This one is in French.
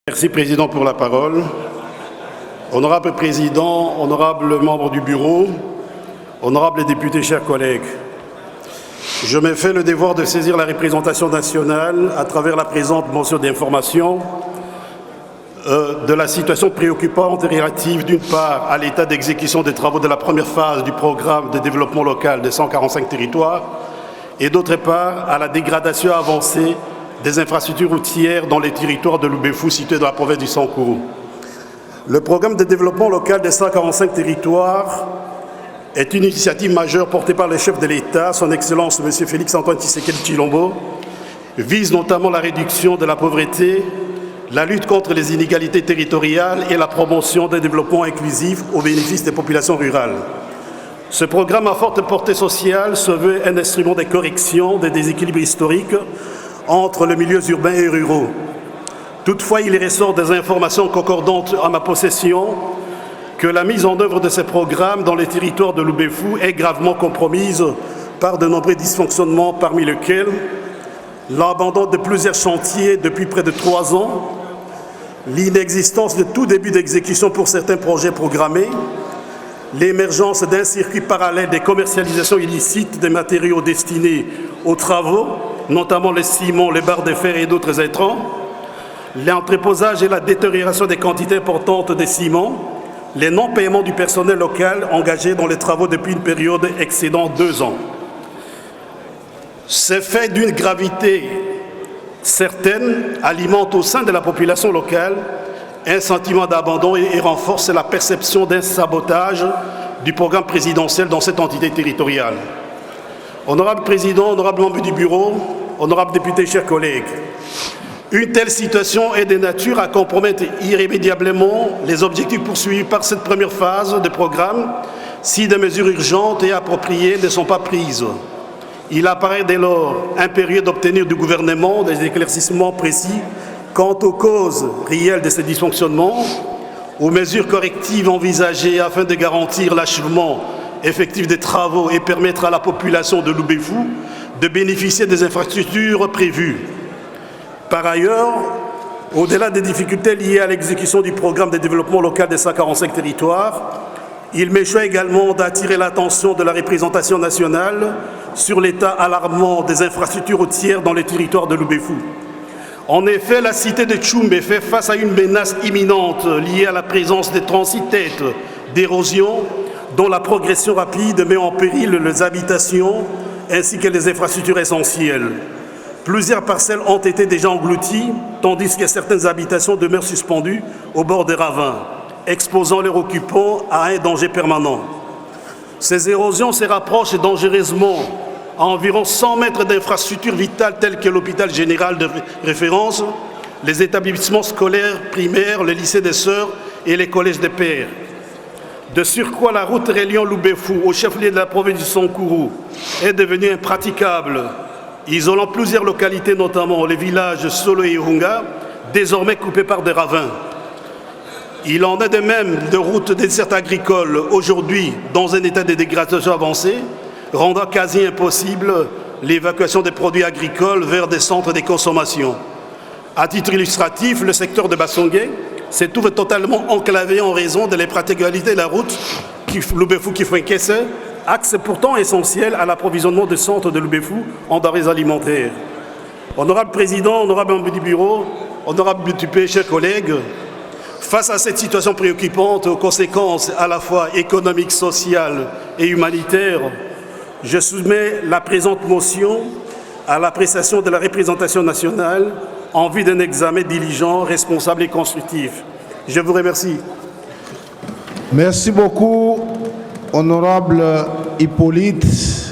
Merci, Président, pour la parole. Honorable Président, honorables membres du Bureau, honorables députés, chers collègues, je me fais le devoir de saisir la représentation nationale à travers la présente motion d'information de la situation préoccupante et relative, d'une part, à l'état d'exécution des travaux de la première phase du programme de développement local de 145 territoires et d'autre part, à la dégradation avancée des infrastructures routières dans les territoires de Loubéfou situés dans la province du Sankourou. Le programme de développement local des 145 territoires est une initiative majeure portée par le chef de l'État, son Excellence M. Félix-Antoine Tshisekedi Tshilombo, vise notamment la réduction de la pauvreté, la lutte contre les inégalités territoriales et la promotion d'un développement inclusif au bénéfice des populations rurales. Ce programme à forte portée sociale se veut un instrument de correction des déséquilibres historiques entre les milieux urbains et ruraux. Toutefois, il ressort des informations concordantes à ma possession que la mise en œuvre de ces programmes dans les territoires de Loubéfou est gravement compromise par de nombreux dysfonctionnements, parmi lesquels l'abandon de plusieurs chantiers depuis près de 3 ans, l'inexistence de tout début d'exécution pour certains projets programmés, l'émergence d'un circuit parallèle des commercialisations illicites des matériaux destinés aux travaux, notamment le ciment, les barres de fer et d'autres intrants, l'entreposage et la détérioration des quantités importantes de ciment, les non-paiements du personnel local engagé dans les travaux depuis une période excédant 2 ans. Ces faits d'une gravité certaine alimentent au sein de la population locale un sentiment d'abandon et renforcent la perception d'un sabotage du programme présidentiel dans cette entité territoriale. Honorable Président, honorable membre du Bureau, honorables députés, chers collègues, une telle situation est de nature à compromettre irrémédiablement les objectifs poursuivis par cette première phase de programme si des mesures urgentes et appropriées ne sont pas prises. Il apparaît dès lors impérieux d'obtenir du gouvernement des éclaircissements précis quant aux causes réelles de ces dysfonctionnements, aux mesures correctives envisagées afin de garantir l'achèvement effectif des travaux et permettre à la population de Loubéfou de bénéficier des infrastructures prévues. Par ailleurs, au-delà des difficultés liées à l'exécution du programme de développement local des 145 territoires, il m'échoit également d'attirer l'attention de la représentation nationale sur l'état alarmant des infrastructures routières dans les territoires de Loubéfou. En effet, la cité de Tchoumbe fait face à une menace imminente liée à la présence des transits-têtes d'érosion dont la progression rapide met en péril les habitations ainsi que les infrastructures essentielles. Plusieurs parcelles ont été déjà englouties, tandis que certaines habitations demeurent suspendues au bord des ravins, exposant leurs occupants à un danger permanent. Ces érosions se rapprochent dangereusement à environ 100 mètres d'infrastructures vitales telles que l'hôpital général de référence, les établissements scolaires primaires, le lycée des Sœurs et les collèges des Pères. De surcroît, la route reliant Loubéfou au chef-lieu de la province du Sankourou est devenue impraticable, isolant plusieurs localités, notamment les villages Solo et Irunga, désormais coupés par des ravins. Il en est de même de routes dessertes agricoles, aujourd'hui dans un état de dégradation avancé, rendant quasi impossible l'évacuation des produits agricoles vers des centres de consommation. À titre illustratif, le secteur de Bassongué se trouve totalement enclavé en raison de l'impraticabilité de la route Loubéfou-Kifouin-Kesse, axe pourtant essentiel à l'approvisionnement des centres de Loubéfou en denrées alimentaires. Honorable Président, honorable membre du Bureau, honorable députés, chers collègues, face à cette situation préoccupante aux conséquences à la fois économiques, sociales et humanitaires, je soumets la présente motion à l'appréciation de la représentation nationale en vue d'un examen diligent, responsable et constructif. Je vous remercie. Merci beaucoup, honorable Hippolyte.